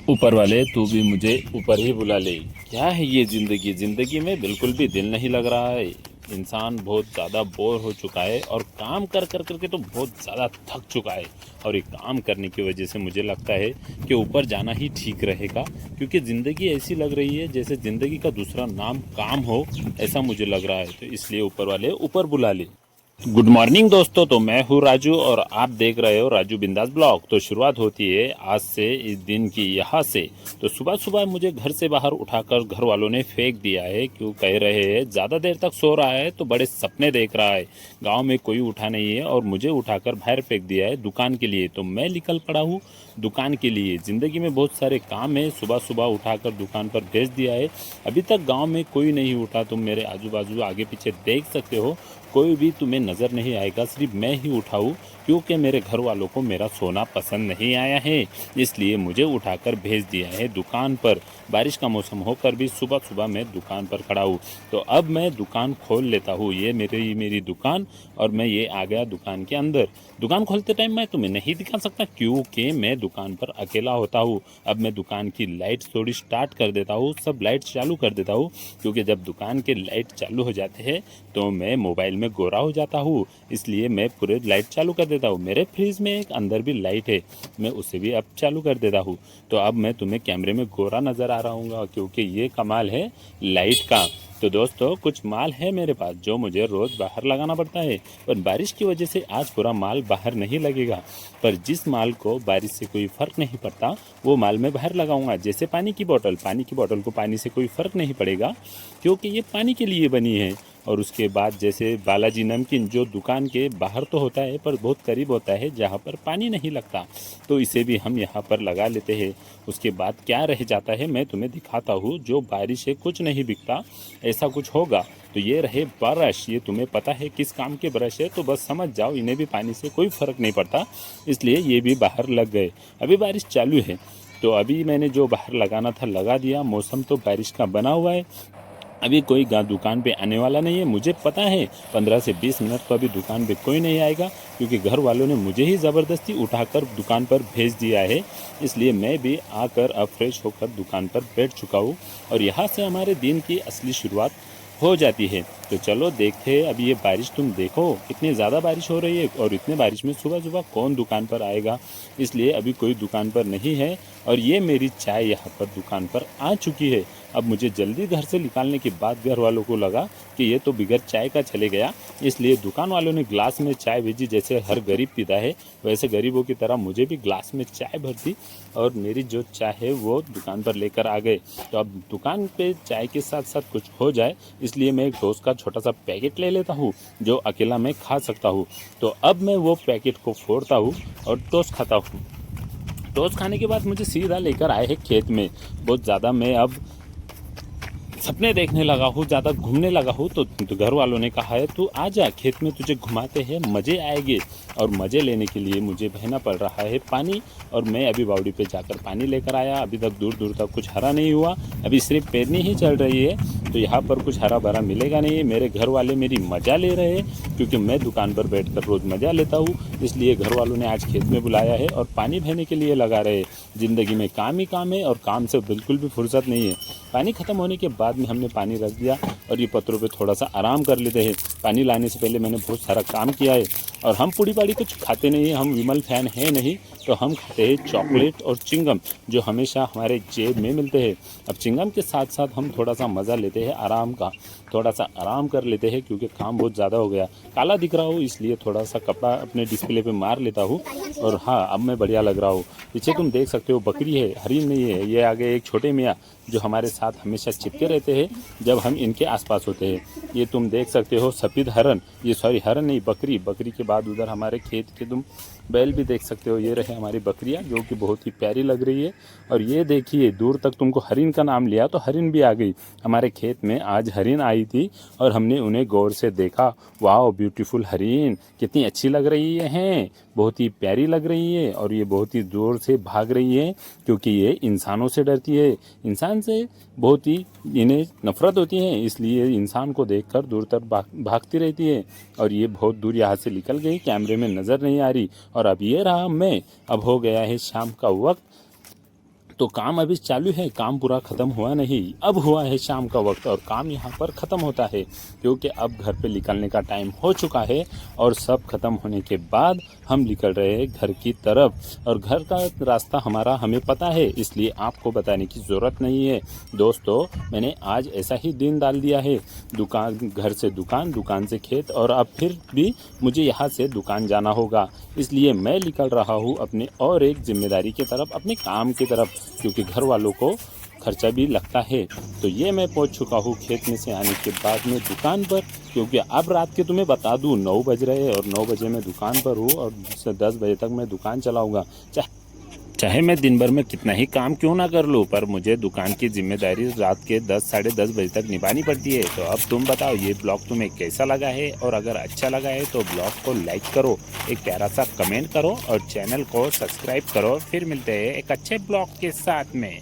ऊपर वाले तू भी मुझे ऊपर ही बुला ले। क्या है ये ज़िंदगी में बिल्कुल भी दिल नहीं लग रहा है। इंसान बहुत ज़्यादा बोर हो चुका है और काम कर कर करके तो बहुत ज़्यादा थक चुका है। और ये काम करने की वजह से मुझे लगता है कि ऊपर जाना ही ठीक रहेगा, क्योंकि ज़िंदगी ऐसी लग रही है जैसे ज़िंदगी का दूसरा नाम काम हो, ऐसा मुझे लग रहा है। तो इसलिए ऊपर वाले ऊपर बुला ले। गुड मॉर्निंग दोस्तों, तो मैं हूँ राजू और आप देख रहे हो राजू बिंदास ब्लॉग। तो शुरुआत होती है आज से, इस दिन की यहाँ से। तो सुबह सुबह मुझे घर से बाहर उठाकर घर वालों ने फेंक दिया है। क्यों कह रहे हैं ज़्यादा देर तक सो रहा है तो बड़े सपने देख रहा है। गांव में कोई उठा नहीं है और मुझे उठाकर बाहर फेंक दिया है दुकान के लिए। तो मैं निकल पड़ा हूँ दुकान के लिए। ज़िंदगी में बहुत सारे काम है, सुबह सुबह उठाकर दुकान पर भेज दिया है। अभी तक गाँव में कोई नहीं उठा। तुम मेरे आजू बाजू आगे पीछे देख सकते हो, कोई भी तुम्हें नज़र नहीं आएगा, सिर्फ मैं ही उठाऊँ, क्योंकि मेरे घर वालों को मेरा सोना पसंद नहीं आया है। इसलिए मुझे उठाकर भेज दिया है दुकान पर। बारिश का मौसम होकर भी सुबह सुबह मैं दुकान पर खड़ा हूँ। तो अब मैं दुकान खोल लेता हूँ। ये मेरी दुकान और मैं ये आ गया दुकान के अंदर। दुकान खोलते टाइम मैं तुम्हें नहीं दिखा सकता क्योंकि मैं दुकान पर अकेला होता हूँ। अब मैं दुकान की लाइट थोड़ी स्टार्ट कर देता हूँ, सब लाइट चालू कर देता हूँ, क्योंकि जब दुकान के लाइट चालू हो जाते हैं तो मैं मोबाइल में गोरा हो जाता हूँ। इसलिए मैं पूरे लाइट चालू कर देता हूँ। मेरे फ्रिज में एक अंदर भी लाइट है, मैं उसे भी अब चालू कर देता हूँ। तो अब मैं तुम्हें कैमरे में गोरा नज़र आ रहा हूँ, क्योंकि ये कमाल है लाइट का। तो दोस्तों, कुछ माल है मेरे पास जो मुझे रोज़ बाहर लगाना पड़ता है, पर बारिश की वजह से आज पूरा माल बाहर नहीं लगेगा। पर जिस माल को बारिश से कोई फ़र्क नहीं पड़ता वो माल मैं बाहर लगाऊंगा। जैसे पानी की बोतल को पानी से कोई फ़र्क नहीं पड़ेगा, क्योंकि ये पानी के लिए बनी है। और उसके बाद जैसे बालाजी नमकीन, जो दुकान के बाहर तो होता है पर बहुत करीब होता है जहाँ पर पानी नहीं लगता, तो इसे भी हम यहाँ पर लगा लेते हैं। उसके बाद क्या रह जाता है मैं तुम्हें दिखाता हूँ। जो बारिश है कुछ नहीं बिकता, ऐसा कुछ होगा। तो ये रहे ब्रश, ये तुम्हें पता है किस काम के ब्रश है, तो बस समझ जाओ इन्हें भी पानी से कोई फ़र्क नहीं पड़ता, इसलिए ये भी बाहर लग गए। अभी बारिश चालू है तो अभी मैंने जो बाहर लगाना था लगा दिया। मौसम तो बारिश का बना हुआ है, अभी कोई दुकान पे आने वाला नहीं है। मुझे पता है 15 से 20 मिनट तो अभी दुकान पे कोई नहीं आएगा, क्योंकि घर वालों ने मुझे ही ज़बरदस्ती उठाकर दुकान पर भेज दिया है। इसलिए मैं भी आकर अब फ्रेश होकर दुकान पर बैठ चुका हूँ और यहाँ से हमारे दिन की असली शुरुआत हो जाती है। तो चलो देखते हैं। अभी ये बारिश तुम देखो कितनी ज़्यादा बारिश हो रही है, और इतने बारिश में सुबह सुबह कौन दुकान पर आएगा, इसलिए अभी कोई दुकान पर नहीं है। और ये मेरी चाय यहाँ पर दुकान पर आ चुकी है। अब मुझे जल्दी घर से निकालने के बाद घर वालों को लगा कि ये तो बिगड़ चाय का चले गया, इसलिए दुकान वालों ने ग्लास में चाय भेजी। जैसे हर गरीब पीता है वैसे गरीबों की तरह मुझे भी ग्लास में चाय भर दी, और मेरी जो चाय है वो दुकान पर लेकर आ गए। तो अब दुकान पे चाय के साथ साथ कुछ हो जाए, इसलिए मैं एक टोस्ट का छोटा सा पैकेट ले लेता हूँ जो अकेला मैं खा सकता हूँ। तो अब मैं वो पैकेट को फोड़ता हूँ और टोस्ट खाता हूँ। टोस्ट खाने के बाद मुझे सीधा लेकर आए हैं खेत में। बहुत ज़्यादा मैं अब सपने देखने लगा हूँ, ज़्यादा घूमने लगा हूँ। तो घर वालों ने कहा है तू आ जा खेत में, तुझे घुमाते हैं, मज़े आएंगे। और मज़े लेने के लिए मुझे बहना पड़ रहा है पानी, और मैं अभी बावड़ी पे जाकर पानी लेकर आया। अभी तक दूर दूर तक कुछ हरा नहीं हुआ, अभी सिर्फ पेरनी ही चल रही है, तो यहाँ पर कुछ हरा भरा मिलेगा नहीं। मेरे घर वाले मेरी मज़ा ले रहे हैं, क्योंकि मैं दुकान पर बैठकर रोज़ मज़ा लेता हूँ, इसलिए घर वालों ने आज खेत में बुलाया है और पानी बहने के लिए लगा रहे। ज़िंदगी में काम ही काम है और काम से बिल्कुल भी फुर्सत नहीं है। पानी ख़त्म होने के बाद में हमने पानी रख दिया और ये पत्थरों पे थोड़ा सा आराम कर लेते हैं। पानी लाने से पहले मैंने बहुत सारा काम किया है। और हम पूड़ी पाड़ी कुछ खाते नहीं हैं, हम विमल फैन है नहीं, तो हम खाते हैं चॉकलेट और चिंगम, जो हमेशा हमारे जेब में मिलते हैं। अब चिंगम के साथ साथ हम थोड़ा सा मज़ा लेते हैं आराम का, थोड़ा सा आराम कर लेते हैं, क्योंकि काम बहुत ज़्यादा हो गया। काला दिख रहा हूँ इसलिए थोड़ा सा कपड़ा अपने डिस्प्ले पे मार लेता हूँ। और हाँ, अब मैं बढ़िया लग रहा हूँ। पीछे तुम देख सकते हो बकरी है, हरिन नहीं है। ये आगे एक छोटे मियाँ जो हमारे साथ हमेशा चिपके रहते हैं जब हम इनके आसपास होते हैं। ये तुम देख सकते हो सफ़ेद हरन, ये सॉरी हरन नहीं, बकरी। बकरी के बाद उधर हमारे खेत के तुम बैल भी देख सकते हो। ये रहे हमारी बकरियां, जो कि बहुत ही प्यारी लग रही है। और ये देखिए दूर तक तुमको हरिन का नाम लिया तो हरिन भी आ गई हमारे खेत में। आज हरिन आई थी और हमने उन्हें गौर से देखा। वाह, ब्यूटीफुल हरिन, कितनी अच्छी लग रही हैं, बहुत ही प्यारी लग रही है। और ये बहुत ही ज़ोर से भाग रही है, क्योंकि ये इंसानों से डरती है। इंसान से बहुत ही इन्हें नफरत होती है, इसलिए इंसान को देखकर दूर तक भागती रहती है। और ये बहुत दूर यहाँ से निकल गई, कैमरे में नज़र नहीं आ रही। और अब ये रहा मैं। अब हो गया है शाम का वक्त, तो काम अभी चालू है, काम पूरा ख़त्म हुआ नहीं। अब हुआ है शाम का वक्त और काम यहाँ पर ख़त्म होता है, क्योंकि अब घर पे निकलने का टाइम हो चुका है। और सब ख़त्म होने के बाद हम निकल रहे हैं घर की तरफ। और घर का रास्ता हमारा हमें पता है, इसलिए आपको बताने की ज़रूरत नहीं है। दोस्तों, मैंने आज ऐसा ही दिन डाल दिया है, दुकान, घर से दुकान, दुकान से खेत, और अब फिर भी मुझे यहाँ से दुकान जाना होगा। इसलिए मैं निकल रहा हूँ अपने और एक जिम्मेदारी की तरफ, अपने काम की तरफ, क्योंकि घर वालों को खर्चा भी लगता है। तो ये मैं पहुंच चुका हूँ खेत में से आने के बाद में दुकान पर, क्योंकि अब रात के तुम्हें बता दूँ 9 बज रहे हैं और 9 बजे मैं दुकान पर हूँ और 10 बजे तक मैं दुकान चलाऊँगा। चाहे मैं दिन भर में कितना ही काम क्यों ना कर लूँ, पर मुझे दुकान की जिम्मेदारी रात के 10 साढ़े 10 बजे तक निभानी पड़ती है। तो अब तुम बताओ ये ब्लॉग तुम्हें कैसा लगा है, और अगर अच्छा लगा है तो ब्लॉग को लाइक करो, एक प्यारा सा कमेंट करो और चैनल को सब्सक्राइब करो। फिर मिलते हैं एक अच्छे ब्लॉग के साथ में।